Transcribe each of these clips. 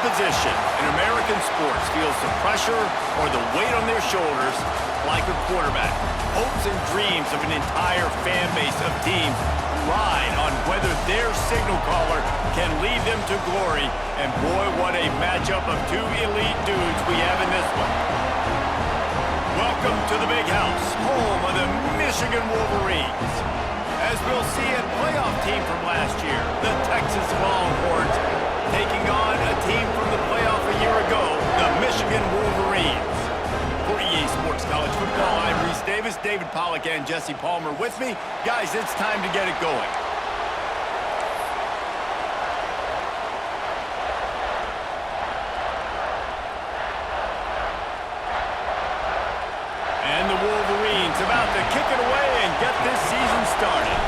position in American sports feels the pressure or the weight on their shoulders like a quarterback. Hopes and dreams of an entire fan base of teams ride on whether their signal caller can lead them to glory. And boy, what a matchup of two elite dudes we have in this one. Welcome to the Big House, home of the Michigan Wolverines. As we'll see, a playoff team from last year, the Texas Longhorns, taking on a team from the playoff a year ago, the Michigan Wolverines. For EA Sports College Football, I'm Reese Davis, David Pollack, and Jesse Palmer with me. Guys, it's time to get it going. And the Wolverines about to kick it away and get this season started.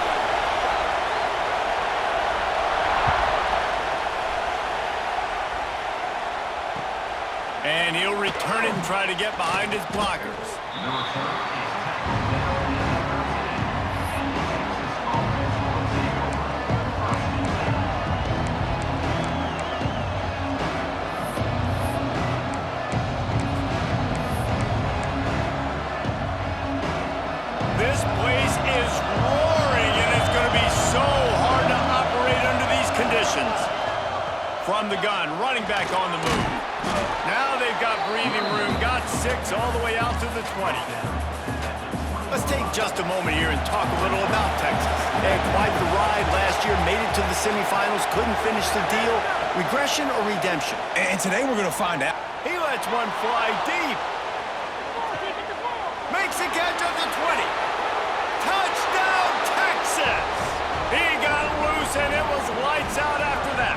And he'll return it and try to get behind his blockers. This place is roaring, and it's going to be so hard to operate under these conditions. From the gun, running back on the move. Now they've got breathing room, got 6 all the way out to the 20. Let's take just a moment here and talk a little about Texas. They had quite the ride last year, made it to the semifinals, couldn't finish the deal. Regression or redemption? And today we're going to find out. He lets one fly deep. Makes a catch at the 20. Touchdown, Texas! He got loose, and it was lights out after that.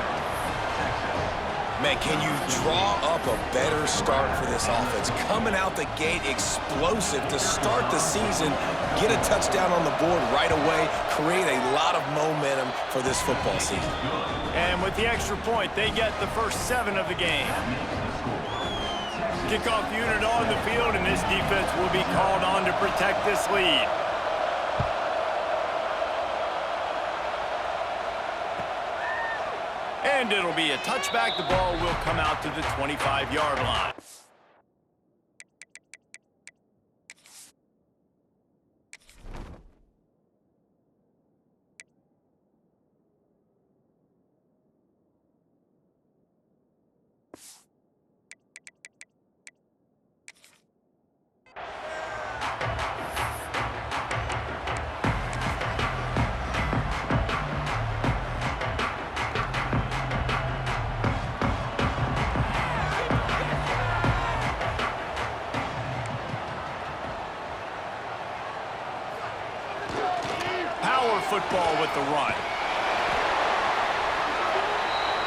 Man, can you draw up a better start for this offense? Coming out the gate explosive to start the season, get a touchdown on the board right away, create a lot of momentum for this football season. And with the extra point, they get the first 7 of the game. Kickoff unit on the field, and this defense will be called on to protect this lead. And it'll be a touchback. The ball will come out to the 25-yard line. Football with the run.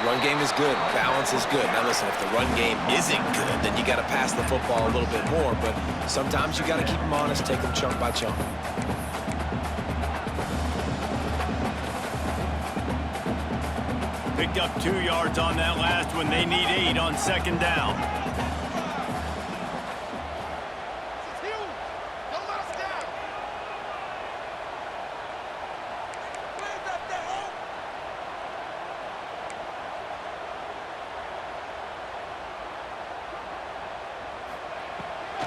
Run game is good. Balance is good. Now listen, if the run game isn't good, then you got to pass the football a little bit more. But sometimes you got to keep them honest, take them chunk by chunk. Picked up 2 yards on that last one. They need 8 on second down.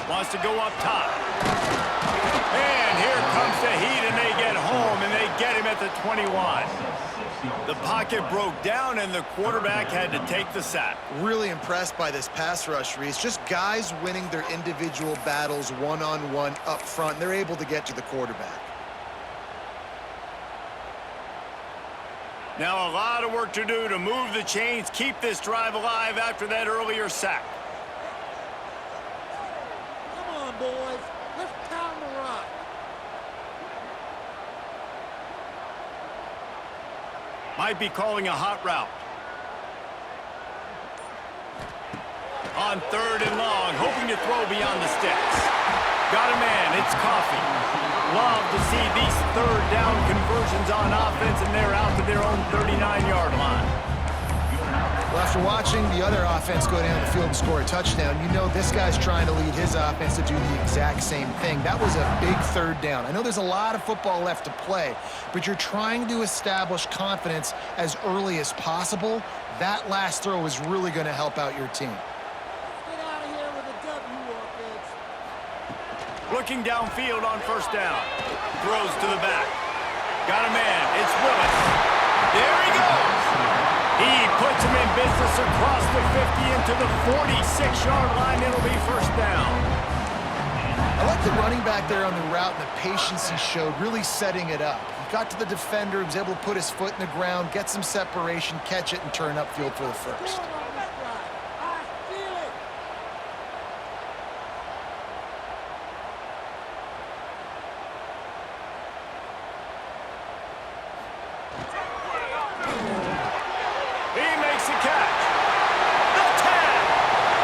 Wants to go up top. And here comes the heat, and they get home, and they get him at the 21. The pocket broke down, and the quarterback had to take the sack. Really impressed by this pass rush, Reese. Just guys winning their individual battles one-on-one up front. They're able to get to the quarterback. Now a lot of work to do to move the chains, keep this drive alive after that earlier sack. Boys, let's pound the rock. Might be calling a hot route. On 3rd and long, hoping to throw beyond the sticks. Got a man, it's Coffee. Love to see these 3rd down conversions on offense, and they're out to their own 39-yard line. Well, after watching the other offense go down the field and score a touchdown, you know this guy's trying to lead his offense to do the exact same thing. That was a big 3rd down. I know there's a lot of football left to play, but you're trying to establish confidence as early as possible. That last throw is really going to help out your team. Get out of here with a W, offense. Looking downfield on first down. Throws to the back. Got a man. It's Willis. There he goes. He puts him in business across the 50 into the 46-yard line. It'll be first down. I like the running back there on the route and the patience he showed, really setting it up. He got to the defender, he was able to put his foot in the ground, get some separation, catch it, and turn upfield for the first. I feel it. He makes the catch. The tag.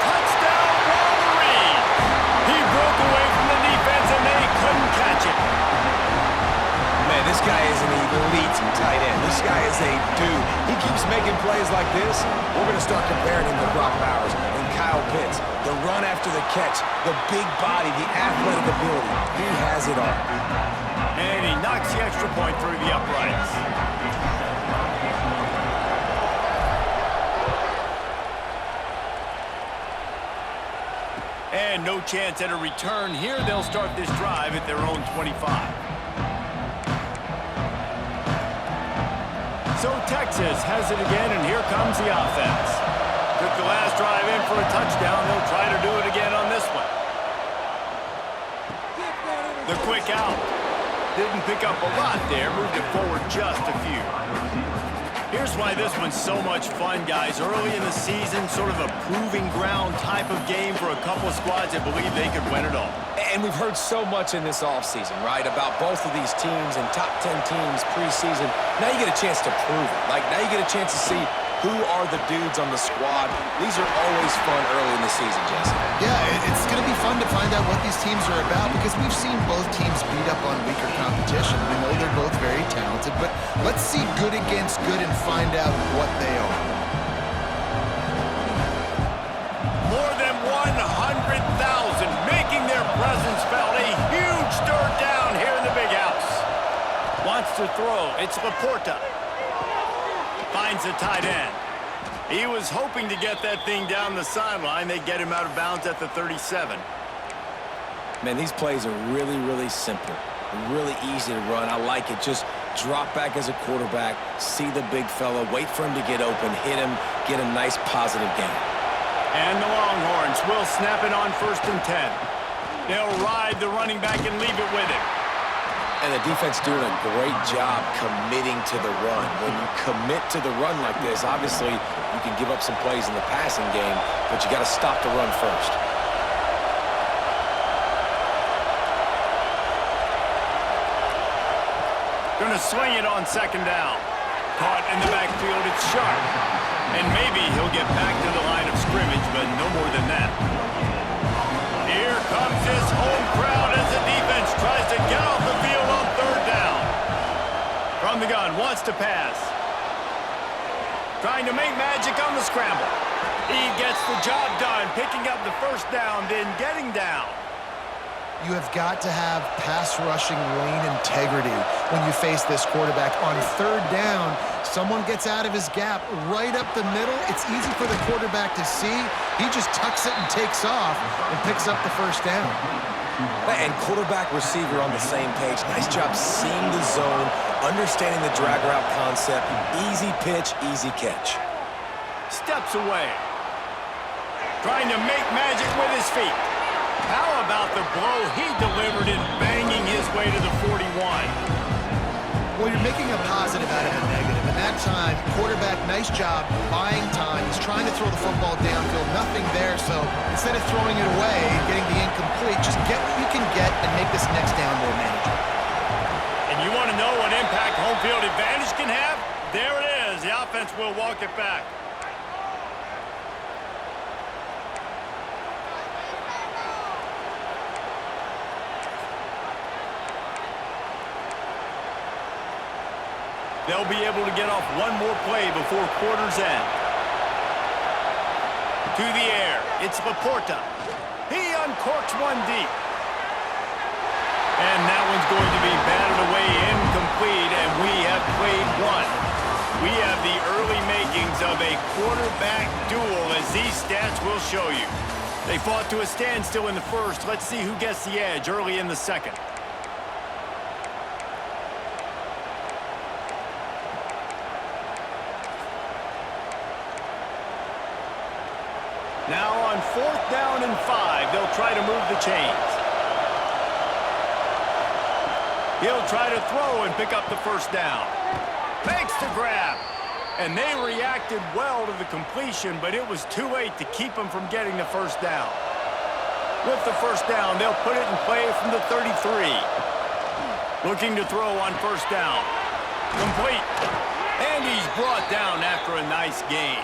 Touchdown, Wolverine. He broke away from the defense, and they couldn't catch it. Man, this guy is an elite tight end. This guy is a dude. He keeps making plays like this. We're going to start comparing him to Brock Bowers and Kyle Pitts. The run after the catch, the big body, the athletic ability. He has it all. And he knocks the extra point through the uprights. And no chance at a return here. They'll start this drive at their own 25. So Texas has it again, and here comes the offense. Took the last drive in for a touchdown. They'll try to do it again on this one. The quick out. Didn't pick up a lot there. Moved it forward just a few. Here's why this one's so much fun, guys. Early in the season, sort of a proving ground type of game for a couple of squads that believe they could win it all. And we've heard so much in this offseason, right, about both of these teams and top 10 teams preseason. Now you get a chance to prove it. Like, now you get a chance to see who are the dudes on the squad. These are always fun early in the season, Jesse. Yeah, it's going to be fun to find out what these teams are about because we've seen both teams beat up on weaker competition. We know they're both very talented, but let's see good against good and find out what they are. More than 100,000 making their presence felt. A huge third down here in the big house. Wants to throw. It's Laporta. Finds the tight end. He was hoping to get that thing down the sideline. They get him out of bounds at the 37. Man, these plays are really, really simple. Really easy to run. I like it. Just drop back as a quarterback, see the big fella, wait for him to get open, hit him, get a nice positive gain. And the Longhorns will snap it on 1st and 10. They'll ride the running back and leave it with him. And the defense doing a great job committing to the run. When you commit to the run like this, obviously you can give up some plays in the passing game, but you got to stop the run first. Going to swing it on 2nd down. Caught in the backfield, it's Sharp. And maybe he'll get back to the line of scrimmage, but no more than that. Here comes his home crowd as the defense tries to get off the field on 3rd down. From the gun, wants to pass. Trying to make magic on the scramble. He gets the job done, picking up the 1st down, then getting down. You have got to have pass rushing lane integrity when you face this quarterback. On 3rd down, someone gets out of his gap right up the middle. It's easy for the quarterback to see. He just tucks it and takes off and picks up the 1st down. And quarterback receiver on the same page. Nice job seeing the zone, understanding the drag route concept. Easy pitch, easy catch. Steps away. Trying to make magic with his feet. How about the blow he delivered in banging his way to the 41? Well, you're making a positive out of a negative. And that time, quarterback, nice job buying time. He's trying to throw the football downfield. Nothing there, so instead of throwing it away and getting the incomplete, just get what you can get and make this next down more manageable. And you want to know what impact home field advantage can have? There it is. The offense will walk it back. They'll be able to get off one more play before quarter's end. To the air, it's Laporta. He uncorks one deep. And that one's going to be batted away incomplete, and we have played one. We have the early makings of a quarterback duel, as these stats will show you. They fought to a standstill in the first. Let's see who gets the edge early in the second. Now on 4th down and 5, they'll try to move the chains. He'll try to throw and pick up the first down. Makes the grab. And they reacted well to the completion, but it was too late to keep them from getting the first down. With the first down, they'll put it in play from the 33. Looking to throw on first down. Complete. And he's brought down after a nice gain.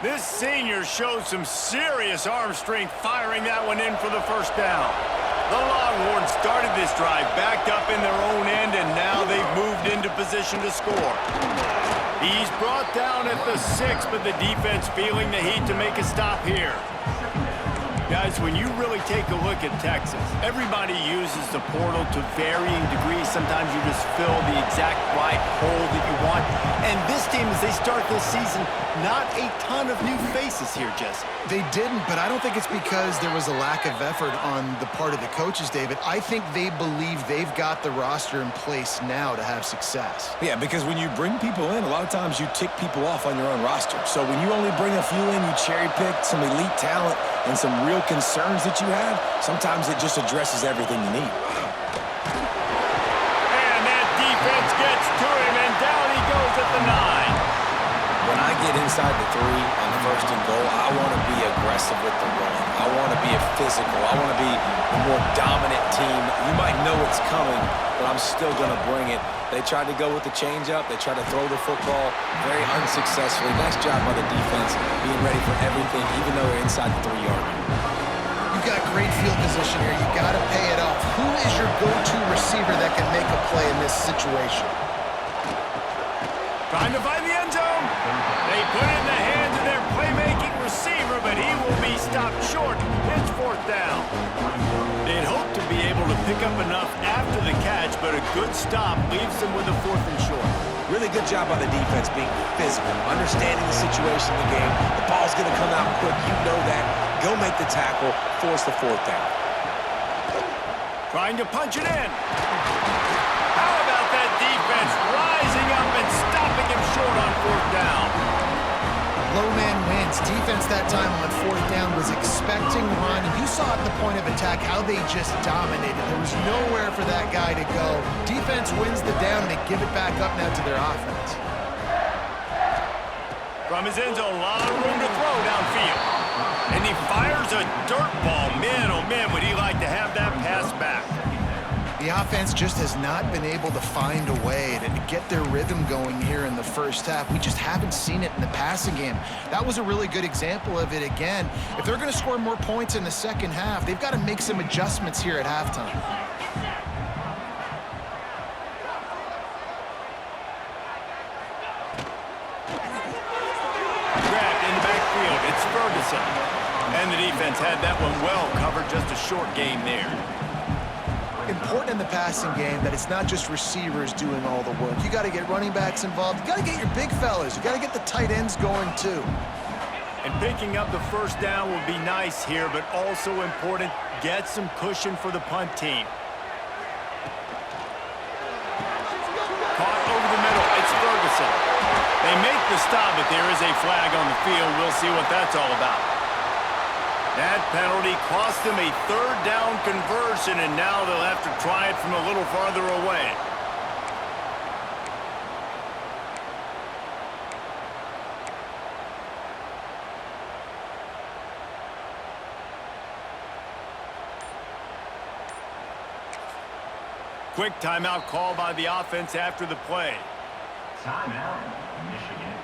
This senior showed some serious arm strength firing that one in for the first down. The Longhorns started this drive backed up in their own end, and now they've moved into position to score. He's brought down at the 6, but the defense feeling the heat to make a stop here. Guys, when you really take a look at Texas, everybody uses the portal to varying degrees. Sometimes you just fill the exact right hole that you want. And this team, as they start this season, not a ton of new faces here, Jesse. They didn't, but I don't think it's because there was a lack of effort on the part of the coaches, David. I think they believe they've got the roster in place now to have success. Yeah, because when you bring people in, a lot of times you tick people off on your own roster. So when you only bring a few in, you cherry-pick some elite talent and some real concerns that you have, sometimes it just addresses everything you need. And that defense gets to him, and down he goes at the 9. When I get inside the 3 on 1st and goal, I want to be aggressive with the run. I want to be a physical. I want to be the more dominant team. You might know it's coming, but I'm still going to bring it. They tried to go with the changeup. They tried to throw the football very unsuccessfully. Nice job by the defense, being ready for everything, even though they're inside the 3-yard line. You've got great field position here. You got to pay it off. Who is your go-to receiver that can make a play in this situation? Trying to find the end zone. They put it in the hands of their playmaking receiver, but he will be stopped short. It's 4th down. They'd hope to be able to pick up enough after the catch, but a good stop leaves them with a 4th and short. Really good job by the defense being physical, understanding the situation in the game. The ball's going to come out quick. You know that. Go make the tackle, force the 4th down. Trying to punch it in. How about that defense rising up and stopping him short on 4th down? Low man wins. Defense that time on 4th down was expecting run. You saw at the point of attack how they just dominated. There was nowhere for that guy to go. Defense wins the down, and they give it back up now to their offense. From his end zone, a lot of room to throw downfield. And he fires a dirt ball. Man, oh man, would he like to have that pass back. The offense just has not been able to find a way to get their rhythm going here in the first half. We just haven't seen it in the passing game. That was a really good example of it again. If they're going to score more points in the second half, they've got to make some adjustments here at halftime. Grabbed in the backfield. It's Ferguson. And the defense had that one well covered. Just a short game there. Important in the passing game that it's not just receivers doing all the work. You got to get running backs involved. You got to get your big fellas. You got to get the tight ends going too. And picking up the first down will be nice here, but also important, get some cushion for the punt team. Caught over the middle. It's Ferguson. They make the stop, but there is a flag on the field. We'll see what that's all about. That penalty cost them a 3rd down conversion, and now they'll have to try it from a little farther away. Quick timeout call by the offense after the play. Timeout, Michigan.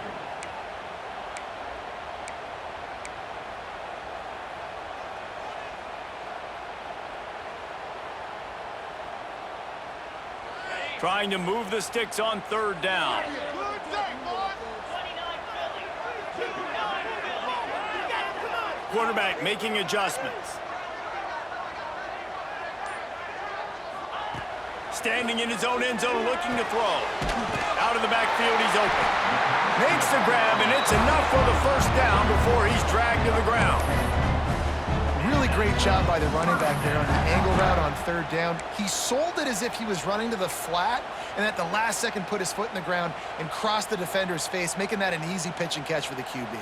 Trying to move the sticks on 3rd down. Quarterback making adjustments. Standing in his own end zone, looking to throw. Out of the backfield, he's open. Makes the grab, and it's enough for the first down before he's dragged to the ground. Really great job by the running back there on the angle route on third down. He sold it as if he was running to the flat, and at the last second put his foot in the ground and crossed the defender's face, making that an easy pitch and catch for the QB.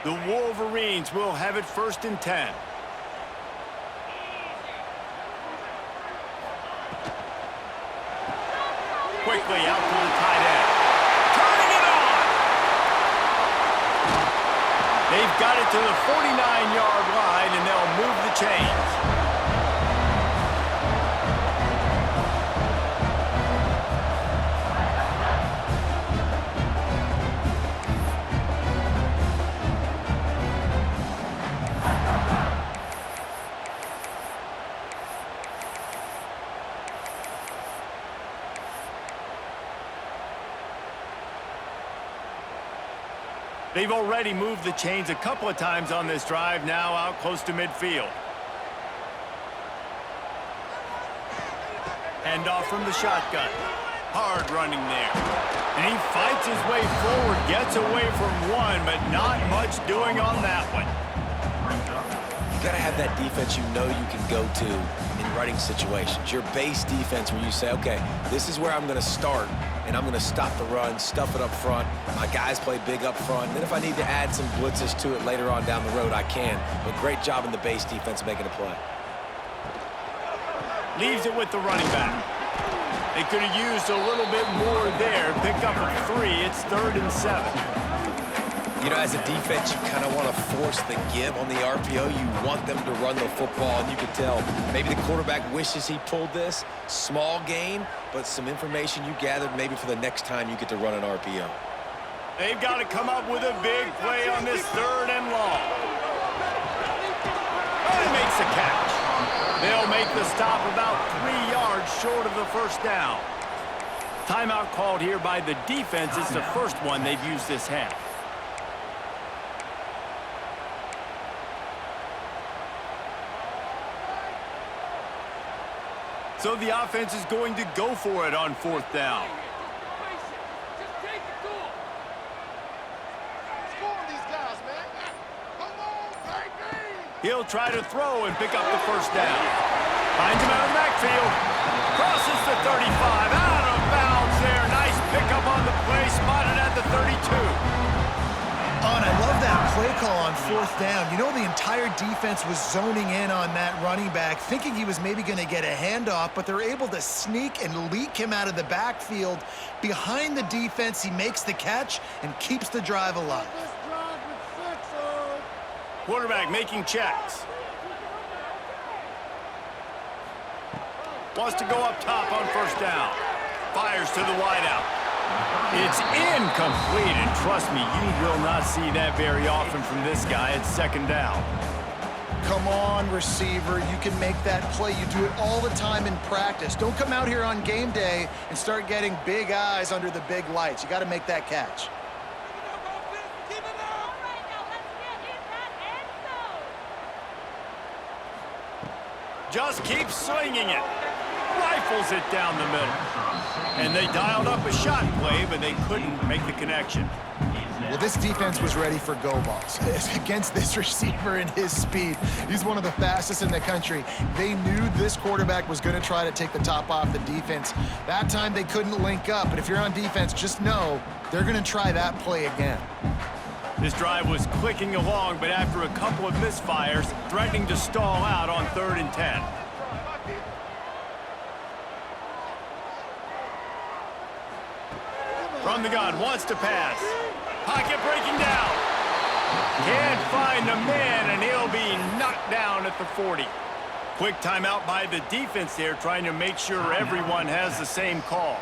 The Wolverines will have it 1st and 10. Quickly out to the tight end. Turning it on! They've got it to the 49-yard line, and they'll move the chains. They've already moved the chains a couple of times on this drive, now out close to midfield. Handoff from the shotgun. Hard running there. And he fights his way forward, gets away from one, but not much doing on that one. You got to have that defense you know you can go to in running situations. Your base defense where you say, okay, this is where I'm going to start, and I'm going to stop the run, stuff it up front. My guys play big up front. Then if I need to add some blitzes to it later on down the road, I can. But great job in the base defense making a play. Leaves it with the running back. They could have used a little bit more there. Pick up a 3. It's 3rd and 7. You know, as a defense, you kind of want to force the give on the RPO. You want them to run the football, and you can tell maybe the quarterback wishes he pulled this. Small gain, but some information you gathered maybe for the next time you get to run an RPO. They've got to come up with a big play on this 3rd and long. And he makes a catch. They'll make the stop about 3 yards short of the first down. Timeout called here by the defense. It's the first one they've used this half. So the offense is going to go for it on 4th down. He'll try to throw and pick up the first down. Finds him out of the backfield. Crosses the 35. Out of bounds there. Nice pickup on the play. Spotted at the 32. Oh, and I love that play call on 4th down. You know, the entire defense was zoning in on that running back, thinking he was maybe going to get a handoff, but they're able to sneak and leak him out of the backfield. Behind the defense, he makes the catch and keeps the drive alive. Quarterback making checks. Wants to go up top on 1st down. Fires to the wideout. It's incomplete, and trust me, you will not see that very often from this guy at 2nd down. Come on, receiver. You can make that play. You do it all the time in practice. Don't come out here on game day and start getting big eyes under the big lights. You got to make that catch. Just keeps swinging it. Rifles it down the middle. And they dialed up a shot play, but they couldn't make the connection. Well, this defense was ready for go balls against this receiver and his speed. He's one of the fastest in the country. They knew this quarterback was going to try to take the top off the defense. That time they couldn't link up, but if you're on defense, just know they're going to try that play again. This drive was clicking along, but after a couple of misfires, threatening to stall out on 3rd and 10. From the gun, wants to pass. Pocket breaking down. Can't find the man, and he'll be knocked down at the 40. Quick timeout by the defense there, trying to make sure everyone has the same call.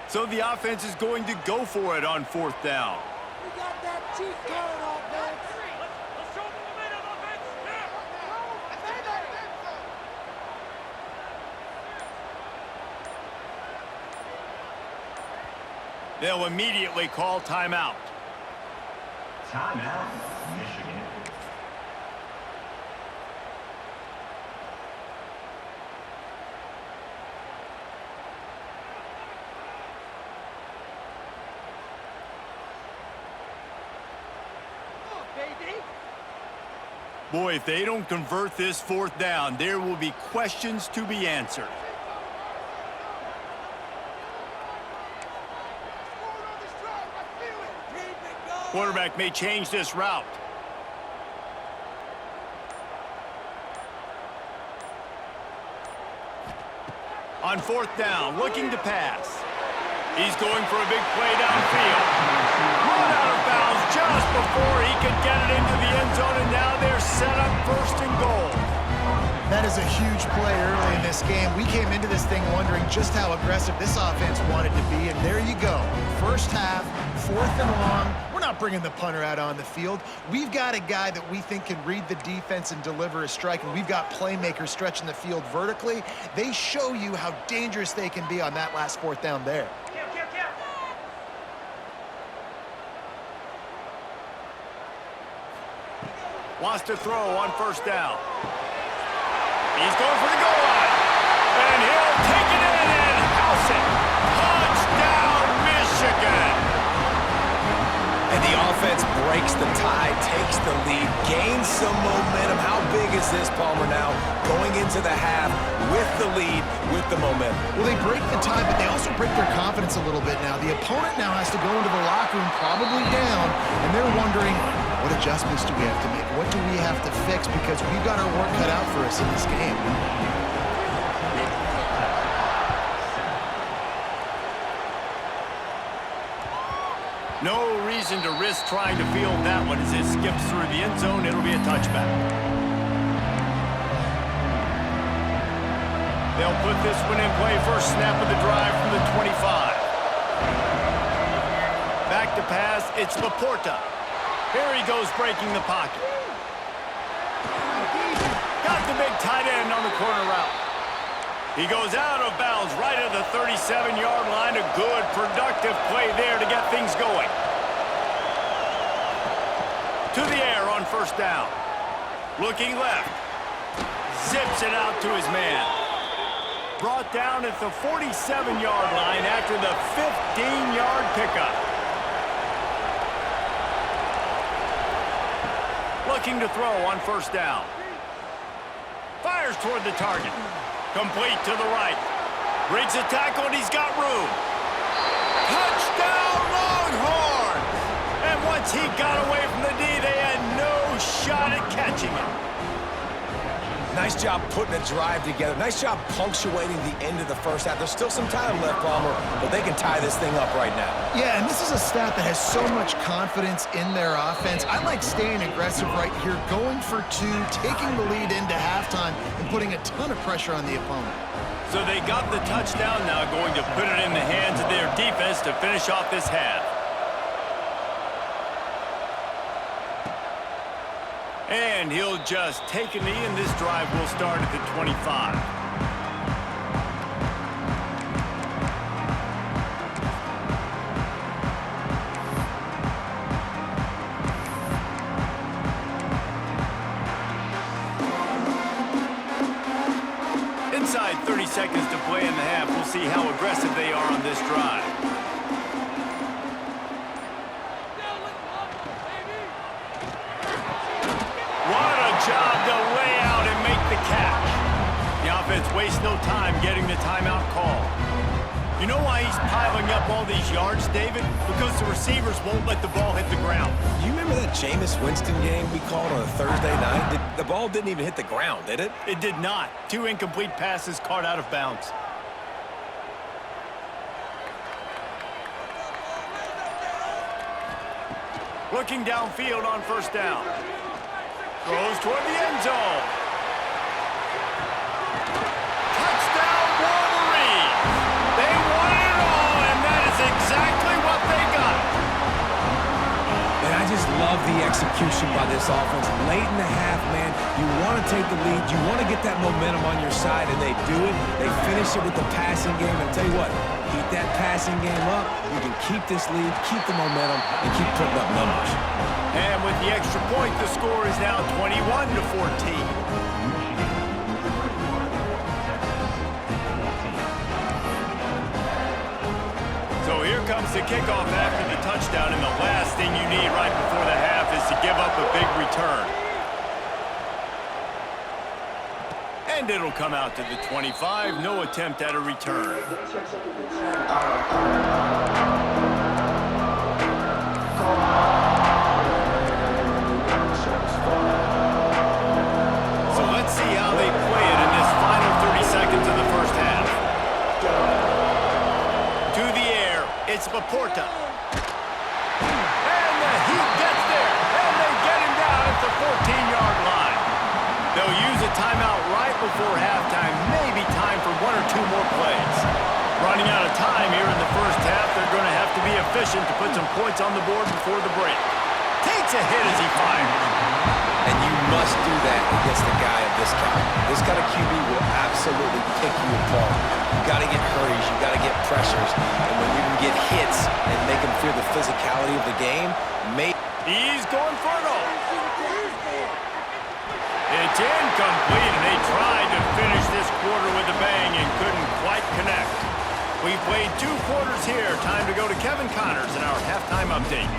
So the offense is going to go for it on 4th down. We got that cheat code offense. They'll immediately call timeout. Timeout, Michigan. Boy, if they don't convert this fourth down, there will be questions to be answered. Quarterback may change this route. On fourth down, looking to pass. He's going for a big play downfield. Run out of bounds just before he could get it into the end zone, and now they're set up first and goal. That is a huge play early in this game. We came into this thing wondering just how aggressive this offense wanted to be, and there you go. First half, fourth and long. We're not bringing the punter out on the field. We've got a guy that we think can read the defense and deliver a strike, and we've got playmakers stretching the field vertically. They show you how dangerous they can be on that last fourth down there. Wants to throw on first down. He's going for the goal line. And he'll take it in and house it. Touchdown, Michigan. And the offense breaks the tie, takes the lead, gains some momentum. How big is this, Palmer, now? Going into the half with the lead, with the momentum. Well, they break the tie, but they also break their confidence a little bit now. The opponent now has to go into the locker room probably down, and they're wondering, what adjustments do we have to make? What do we have to fix? Because we've got our work cut out for us in this game. No reason to risk trying to field that one as it skips through the end zone. It'll be a touchback. They'll put this one in play. First snap of the drive from the 25. Back to pass. It's Laporta. Here he goes breaking the pocket. Got the big tight end on the corner route. He goes out of bounds right at the 37-yard line. A good, productive play there to get things going. To the air on first down. Looking left. Zips it out to his man. Brought down at the 47-yard line after the 15-yard pickup. Looking to throw on first down. Fires toward the target. Complete to the right. Breaks a tackle and he's got room. Touchdown Longhorns! And once he got away from the D, they had no shot at catching him. Nice job putting a drive together. Nice job punctuating the end of the first half. There's still some time left, Palmer, but they can tie this thing up right now. Yeah, and this is a stat that has so much confidence in their offense. I like staying aggressive right here, going for two, taking the lead into halftime, and putting a ton of pressure on the opponent. So they got the touchdown, now going to put it in the hands of their defense to finish off this half. And he'll just take a knee, and this drive will start at the 25. Inside 30 seconds to play in the half. We'll see how aggressive they are on this drive. Job to lay out and make the catch. The offense wastes no time getting the timeout call. You know why he's piling up all these yards, David? Because the receivers won't let the ball hit the ground. You remember that Jameis Winston game we called on a Thursday night? The ball didn't even hit the ground, did it? It did not. 2 incomplete passes caught out of bounds. Looking downfield on first down. Throws toward the end zone. Touchdown, Wolverine! They wanted it all, and that is exactly what they got. And I just love the execution by this offense. Late in the half, man, you want to take the lead. You want to get that momentum on your side, and they do it. They finish it with the passing game. And I'll tell you what, keep that passing game up. You can keep this lead, keep the momentum, and keep putting up numbers. And with the extra point, the score is now 21-14. So here comes the kickoff after the touchdown, and the last thing you need right before the half is to give up a big return. And it'll come out to the 25. No attempt at a return. So let's see how they play it in this final 30 seconds of the first half. To the air, it's Laporta. And the Heat gets there, and they get him down at the 14-yard line. They'll use a timeout right before halftime, maybe time for one or two more plays. Running out of time here in the first half, they're going to have to be efficient to put some points on the board before the break. Takes a hit as he fires. And you must do that against a guy of this caliber. This kind of QB will absolutely pick you apart. You got to get hurries, you got to get pressures, and when you can get hits and make them feel the physicality of the game, He's going for it all. It's incomplete, and they tried to finish this quarter with a bang and couldn't quite connect. We've played 2 quarters here. Time to go to Kevin Connors in our halftime update.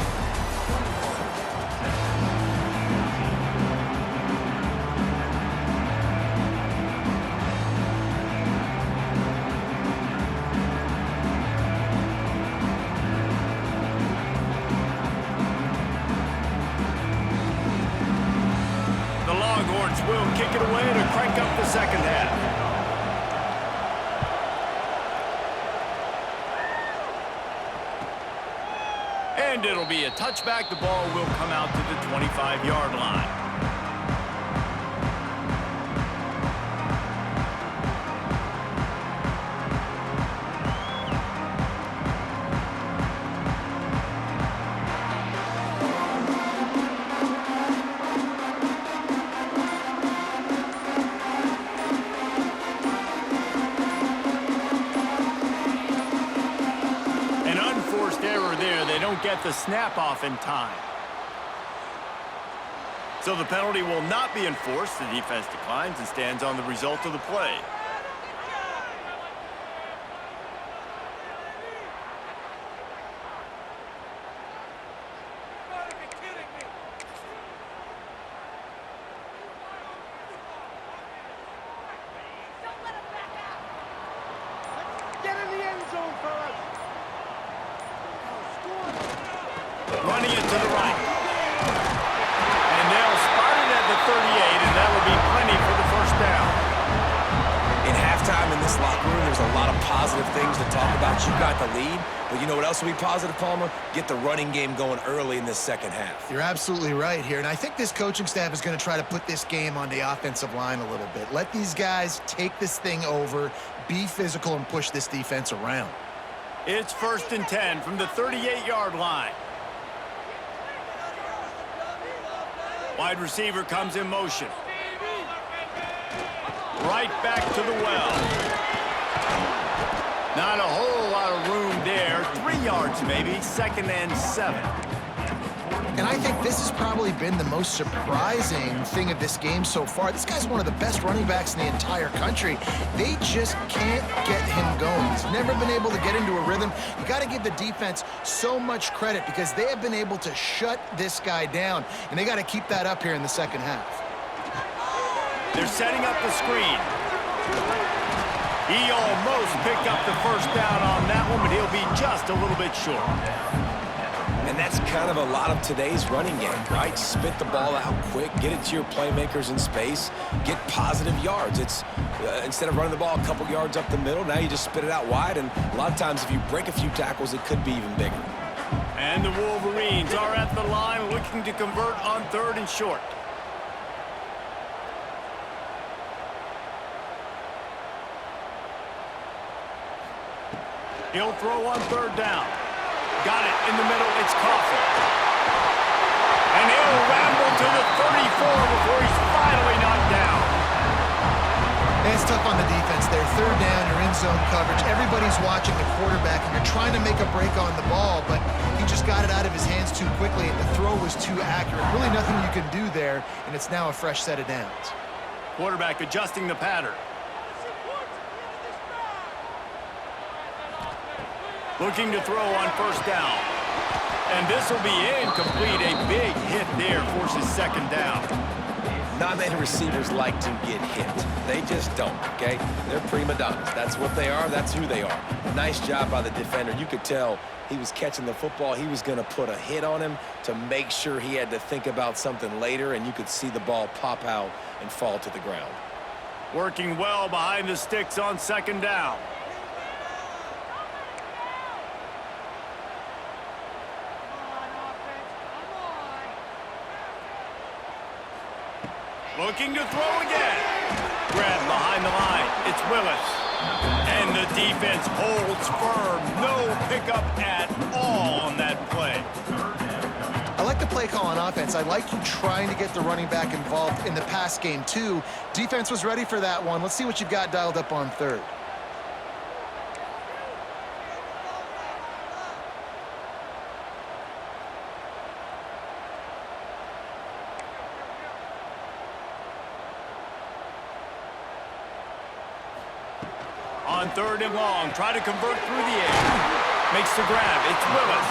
Will kick it away to crank up the second half. And it'll be a touchback. The ball will come out to the 25-yard line. Get the snap off in time. So the penalty will not be enforced. The defense declines and stands on the result of the play. Get in the end zone for us. Running it to the right. And they'll spot it at the 38, and that will be plenty for the first down. In halftime in this locker room, there's a lot of positive things to talk about. You got the lead, but you know what else will be positive, Palmer? Get the running game going early in this second half. You're absolutely right here, and I think this coaching staff is going to try to put this game on the offensive line a little bit. Let these guys take this thing over, be physical, and push this defense around. It's 1st and 10 from the 38-yard line. Wide receiver comes in motion. Right back to the well. Not a whole lot of room there. 3 yards maybe. 2nd and 7. And I think this has probably been the most surprising thing of this game so far. This guy's one of the best running backs in the entire country. They just can't get him going. He's never been able to get into a rhythm. You got to give the defense so much credit because they have been able to shut this guy down, and they got to keep that up here in the second half. They're setting up the screen. He almost picked up the first down on that one, but he'll be just a little bit short. And that's kind of a lot of today's running game, right? Spit the ball out quick, get it to your playmakers in space, get positive yards. It's instead of running the ball a couple yards up the middle, now you just spit it out wide, and a lot of times if you break a few tackles, it could be even bigger. And the Wolverines are at the line looking to convert on 3rd and short. He'll throw on 3rd down. Got it in the middle. It's Coughlin. And he'll ramble to the 34 before he's finally knocked down. And it's tough on the defense there. Third down, you're in zone coverage. Everybody's watching the quarterback, and you're trying to make a break on the ball, but he just got it out of his hands too quickly, and the throw was too accurate. Really nothing you can do there, and it's now a fresh set of downs. Quarterback adjusting the pattern. Looking to throw on first down. And this will be incomplete. A big hit there forces second down. Not many receivers like to get hit. They just don't, okay? They're prima donnas. That's what they are. That's who they are. Nice job by the defender. You could tell he was catching the football. He was going to put a hit on him to make sure he had to think about something later, and you could see the ball pop out and fall to the ground. Working well behind the sticks on second down. Looking to throw again. Grabbed behind the line. It's Willis. And the defense holds firm. No pickup at all on that play. I like the play call on offense. I like you trying to get the running back involved in the pass game, too. Defense was ready for that one. Let's see what you've got dialed up on third. On third and long, try to convert through the air. Makes the grab. It's Willis.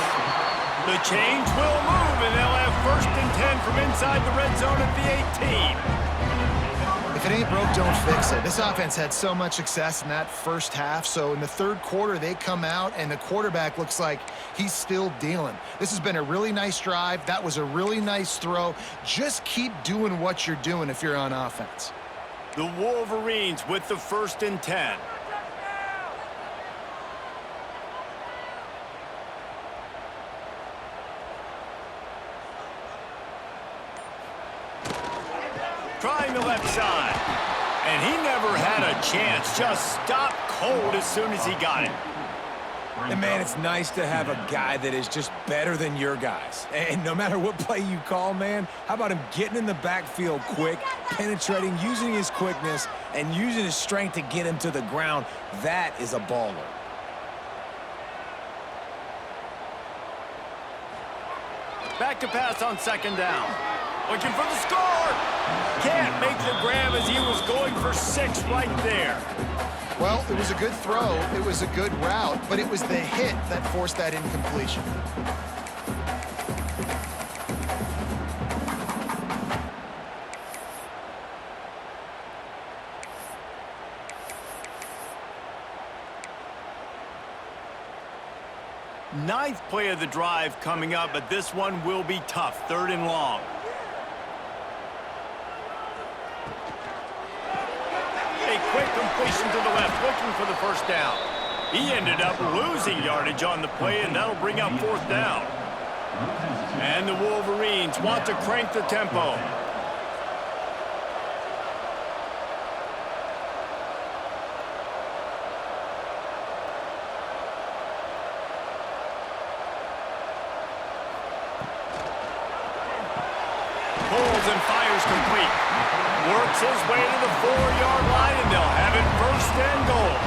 The change will move, and they'll have first and 10 from inside the red zone at the 18. If it ain't broke, don't fix it. This offense had so much success in that first half, so in the third quarter, they come out, and the quarterback looks like he's still dealing. This has been a really nice drive. That was a really nice throw. Just keep doing what you're doing if you're on offense. The Wolverines with the first and 10. Trying the left side. And he never had a chance. Just stopped cold as soon as he got it. And, man, it's nice to have a guy that is just better than your guys. And no matter what play you call, man, how about him getting in the backfield quick, penetrating, using his quickness, and using his strength to get him to the ground? That is a baller. Back to pass on second down. Looking for the score. Can't make the grab as he was going for 6 right there. Well, it was a good throw. It was a good route, but it was the hit that forced that incompletion. Ninth play of the drive coming up, but this one will be tough. Third and long. A quick completion to the left, looking for the first down. He ended up losing yardage on the play, and that'll bring up fourth down. And the Wolverines want to crank the tempo. Pulls and fires complete. Works his way to the 4-yard line, and they'll have it first and goal.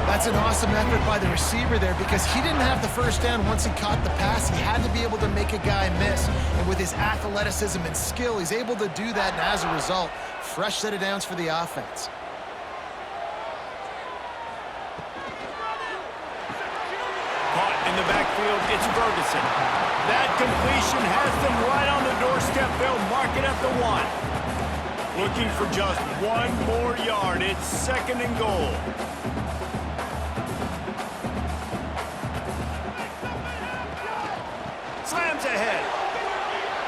That's an awesome effort by the receiver there because he didn't have the first down once he caught the pass. He had to be able to make a guy miss. And with his athleticism and skill, he's able to do that, and as a result, fresh set of downs for the offense. Caught in the backfield, it's Ferguson. That completion has them right on the doorstep. They'll mark it at the 1. Looking for just 1 more yard. It's second and goal. Slams ahead.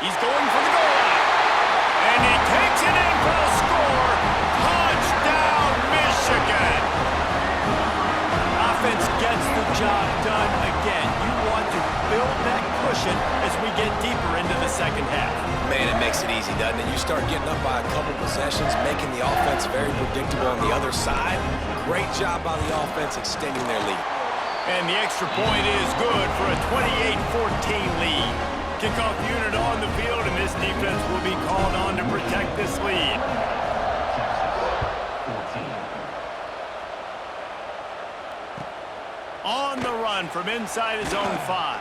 He's going for the goal line. And he takes it in for the score. Touchdown, Michigan. Offense gets the job done again. You want to build that cushion as we get deeper into the second half. Man, it makes it easy, doesn't it? You start getting up by a couple possessions, making the offense very predictable on the other side. Great job by the offense extending their lead. And the extra point is good for a 28-14 lead. Kickoff unit on the field, and this defense will be called on to protect this lead. On the run from inside his own 5.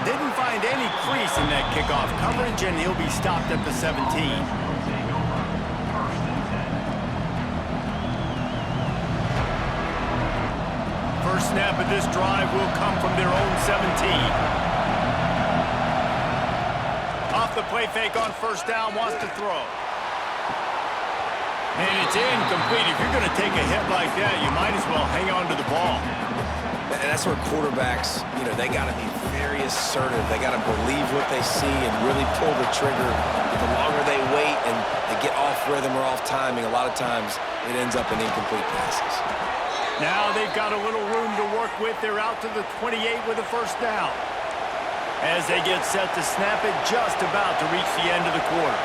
Didn't find any crease in that kickoff coverage, and he'll be stopped at the 17. First snap of this drive will come from their own 17. Off the play fake on first down, wants to throw. And it's incomplete. If you're going to take a hit like that, you might as well hang on to the ball. And that's where quarterbacks, they got to be very assertive. They got to believe what they see and really pull the trigger. The longer they wait and they get off rhythm or off timing, a lot of times it ends up in incomplete passes. Now they've got a little room to work with. They're out to the 28 with a first down. As they get set to snap it, just about to reach the end of the quarter.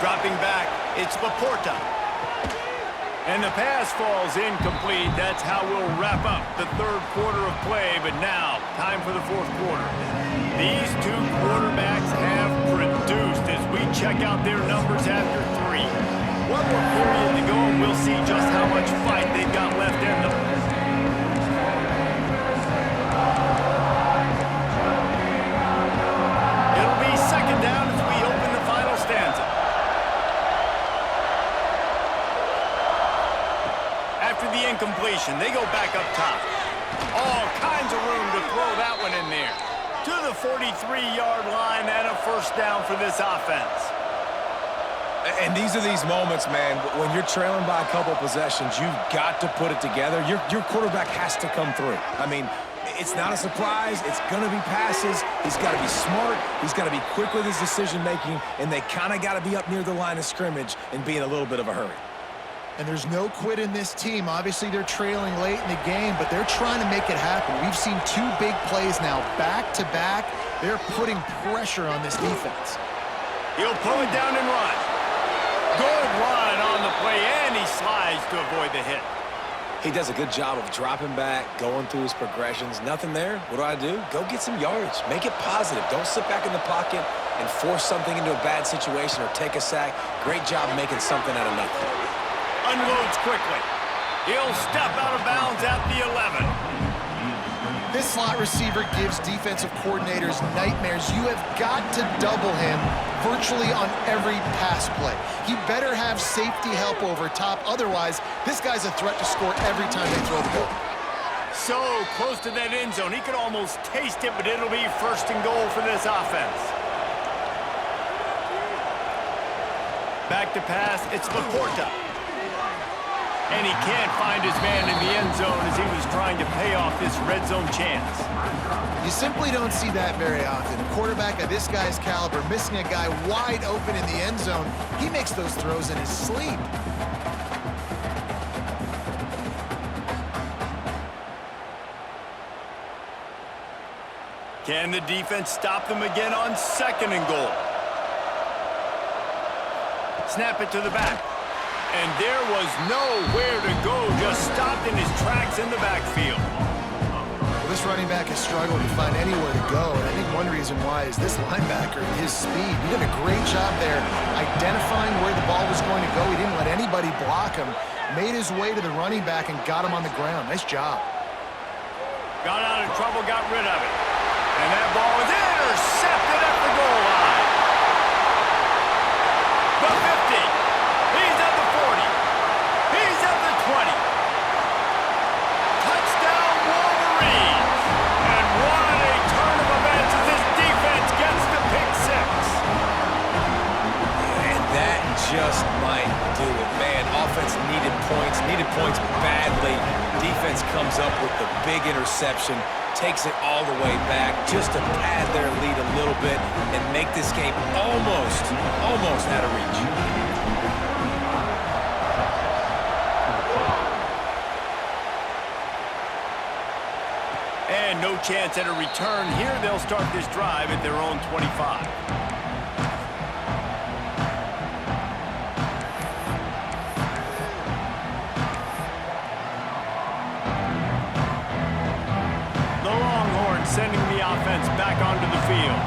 Dropping back, it's Laporta. And the pass falls incomplete. That's how we'll wrap up the third quarter of play. But now, time for the fourth quarter. These two quarterbacks have produced as we check out their numbers after 3. One more period to go, and we'll see just how much fight they've got left in them. It'll be second down as we open the final stanza. After the incompletion, they go back up top. All kinds of room to throw that one in there. To the 43-yard line and a first down for this offense. And these are these moments, man, when you're trailing by a couple possessions, you've got to put it together. Your quarterback has to come through. I mean, it's not a surprise. It's going to be passes. He's got to be smart. He's got to be quick with his decision-making, and they kind of got to be up near the line of scrimmage and be in a little bit of a hurry. And there's no quit in this team. Obviously, they're trailing late in the game, but they're trying to make it happen. We've seen 2 big plays now, back-to-back. They're putting pressure on this defense. He'll pull it down and run. Good run on the play, and he slides to avoid the hit. He does a good job of dropping back, going through his progressions. Nothing there. What do? Go get some yards. Make it positive. Don't sit back in the pocket and force something into a bad situation or take a sack. Great job making something out of nothing. Unloads quickly. He'll step out of bounds at the 11. This slot receiver gives defensive coordinators nightmares. You have got to double him virtually on every pass play. He better have safety help over top. Otherwise, this guy's a threat to score every time they throw the ball. So close to that end zone. He could almost taste it, but it'll be first and goal for this offense. Back to pass, it's Laporta. And he can't find his man in the end zone as he was trying to pay off this red zone chance. You simply don't see that very often. A quarterback of this guy's caliber missing a guy wide open in the end zone. He makes those throws in his sleep. Can the defense stop them again on second and goal? Snap it to the back. And there was nowhere to go, just stopped in his tracks in the backfield. Well, this running back has struggled to find anywhere to go, and I think one reason why is this linebacker and his speed. He did a great job there identifying where the ball was going to go. He didn't let anybody block him, made his way to the running back and got him on the ground. Nice job. Got out of trouble, got rid of it. And that ball was intercepted at the goal line. The 50. He's at the 40. He's at the 20. Touchdown, Wolverines. And what a turn of events as this defense gets the pick 6. And that just might do it. Man, offense needed points badly. Defense comes up with the big interception, takes it all the way back just to pad their lead a little bit and make this game almost out of reach. And no chance at a return here. They'll start this drive at their own 25. The Longhorns sending the offense defense back onto the field.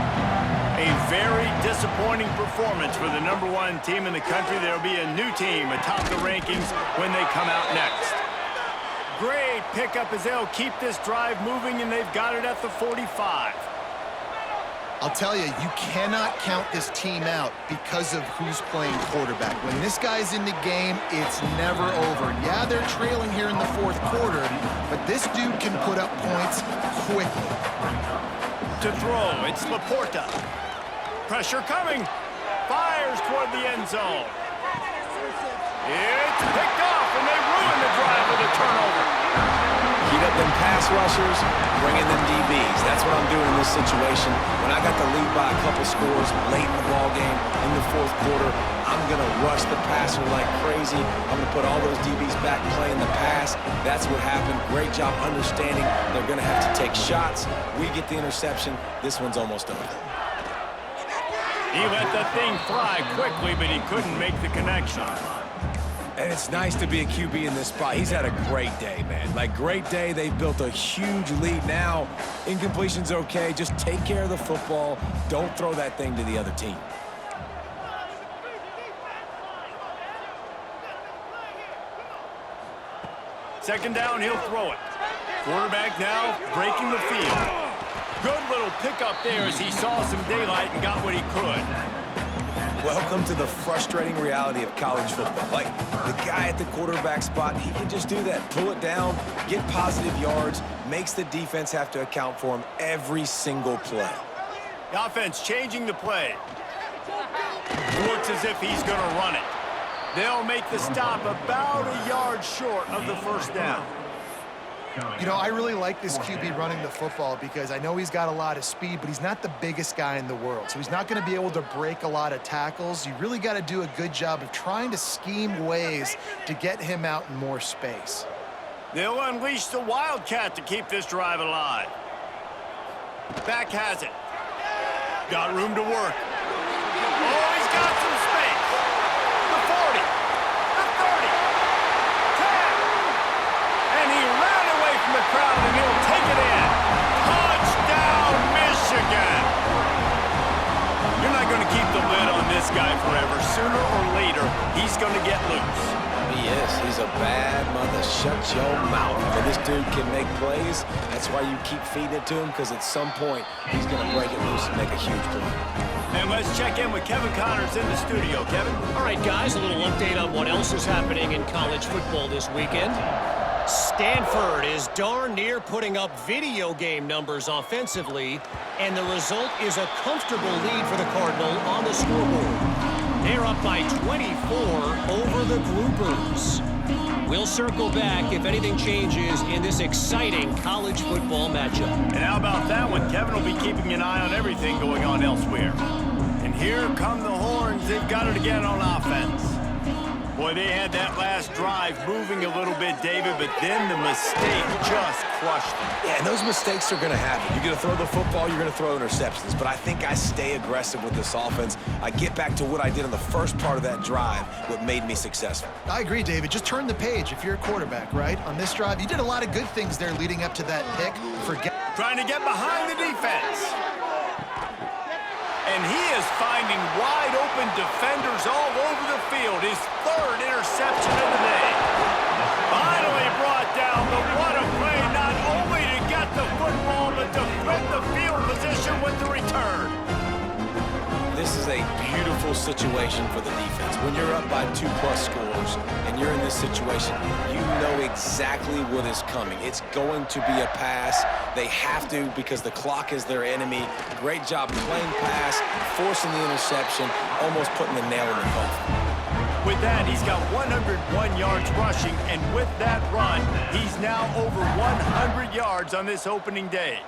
A very disappointing performance for the #1 team in the country. There will be a new team atop the rankings when they come out next. Great pickup as they'll keep this drive moving, and they've got it at the 45. I'll tell you, you cannot count this team out because of who's playing quarterback. When this guy's in the game, it's never over. Yeah, they're trailing here in the fourth quarter, but this dude can put up points quickly. To throw, it's Laporta. Pressure coming. Fires toward the end zone. It's picked off, and they ruin the drive with a turnover. Heat up them pass rushers, bring in them DBs. That's what I'm doing in this situation. When I got the lead by a couple scores late in the ball game in the fourth quarter, I'm going to rush the passer like crazy. I'm going to put all those DBs back playing the pass. That's what happened. Great job understanding they're going to have to take shots. We get the interception. This one's almost over. He let that thing fly quickly, but he couldn't make the connection. And it's nice to be a QB in this spot. He's had a great day, man. Like, great day. They've built a huge lead now. Incompletion's okay. Just take care of the football. Don't throw that thing to the other team. Second down, he'll throw it. Quarterback now breaking the field. Good little pickup there as he saw some daylight and got what he could. Welcome to the frustrating reality of college football. Like, the guy at the quarterback spot, he can just do that. Pull it down, get positive yards, makes the defense have to account for him every single play. The offense changing the play. Looks as if he's going to run it. They'll make the stop about a yard short of the first down. You know, I really like this QB running the football because I know he's got a lot of speed, but he's not the biggest guy in the world. So he's not going to be able to break a lot of tackles. You really got to do a good job of trying to scheme ways to get him out in more space. They'll unleash the Wildcat to keep this drive alive. Back has it. Got room to work. Oh, he's got some space. The 40. The 30. 10. And he ran away from the crowd, and he'll take it in. Touchdown, Michigan. You're not going to keep the lid on this guy forever. Sooner or later, he's going to get loose. He is. He's a bad mother. Shut your mouth. But this dude can make plays. That's why you keep feeding it to him, because at some point, he's going to break it loose and make a huge play. And let's check in with Kevin Connors in the studio. Kevin? All right, guys, a little update on what else is happening in college football this weekend. Stanford is darn near putting up video game numbers offensively, and the result is a comfortable lead for the Cardinal on the scoreboard. They're up by 24 over the Groupers. We'll circle back if anything changes in this exciting college football matchup. And how about that one? Kevin will be keeping an eye on everything going on elsewhere. And here come the Horns. They've got it again on offense. Boy, they had that last drive moving a little bit, David, but then the mistake just crushed them. Yeah, and those mistakes are going to happen. You're going to throw the football, you're going to throw interceptions. But I think I stay aggressive with this offense. I get back to what I did in the first part of that drive, what made me successful. I agree, David. Just turn the page if you're a quarterback, right? On this drive, you did a lot of good things there leading up to that pick. Trying to get behind the defense. And he is finding wide-open defenders all over the field. His third interception of the day. Finally brought down, but what a play, not only to get the football, but to flip the field position with the return. This is a beautiful situation for the defense. When you're up by 2+ scores and you're in this situation, you know exactly what is coming. It's going to be a pass. They have to because the clock is their enemy. Great job playing pass, forcing the interception, almost putting the nail in the coffin. With that, he's got 101 yards rushing, and with that run, he's now over 100 yards on this opening day.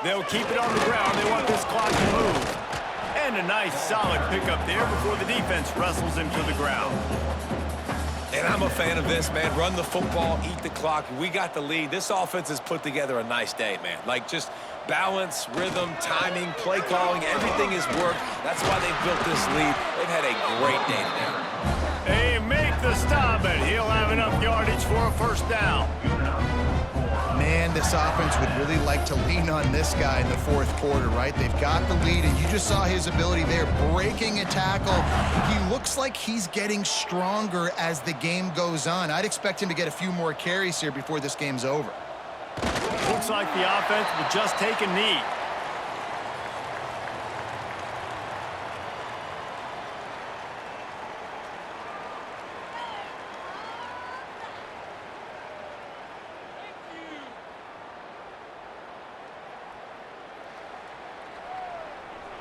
They'll keep it on the ground. They want this clock to move. And a nice, solid pickup there before the defense wrestles him to the ground. And I'm a fan of this, man. Run the football, eat the clock. We got the lead. This offense has put together a nice day, man. Like, just balance, rhythm, timing, play calling, everything has worked. That's why they've built this lead. They've had a great day today. They make the stop, and he'll have enough yardage for a first down. Man, this offense would really like to lean on this guy in the fourth quarter, right? They've got the lead, and you just saw his ability there, breaking a tackle. He looks like he's getting stronger as the game goes on. I'd expect him to get a few more carries here before this game's over. Looks like the offense will just take a knee.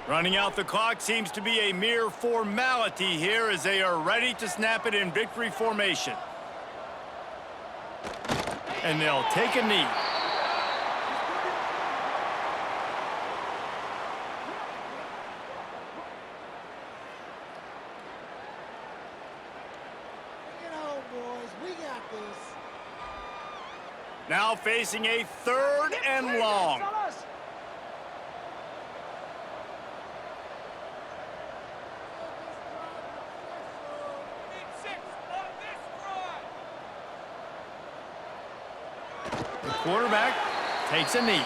Running out the clock seems to be a mere formality here as they are ready to snap it in victory formation. And they'll take a knee. Bring it home, boys. We got this. Now facing a 3rd and long. The quarterback takes a knee.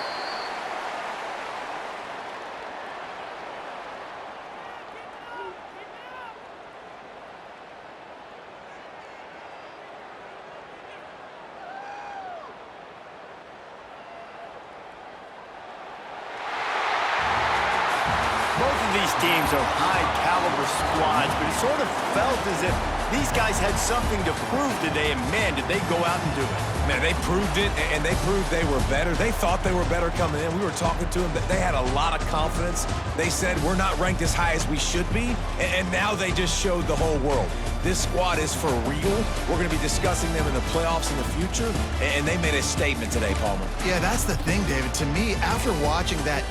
Both of these teams are high-caliber squads, but it sort of felt as if these guys had something to prove today, and man, did they go out and do it. Man, they proved it, and they proved they were better. They thought they were better coming in. We were talking to them. They had a lot of confidence. They said, we're not ranked as high as we should be, and now they just showed the whole world. This squad is for real. We're going to be discussing them in the playoffs in the future, and they made a statement today, Palmer. Yeah, that's the thing, David. To me, after watching that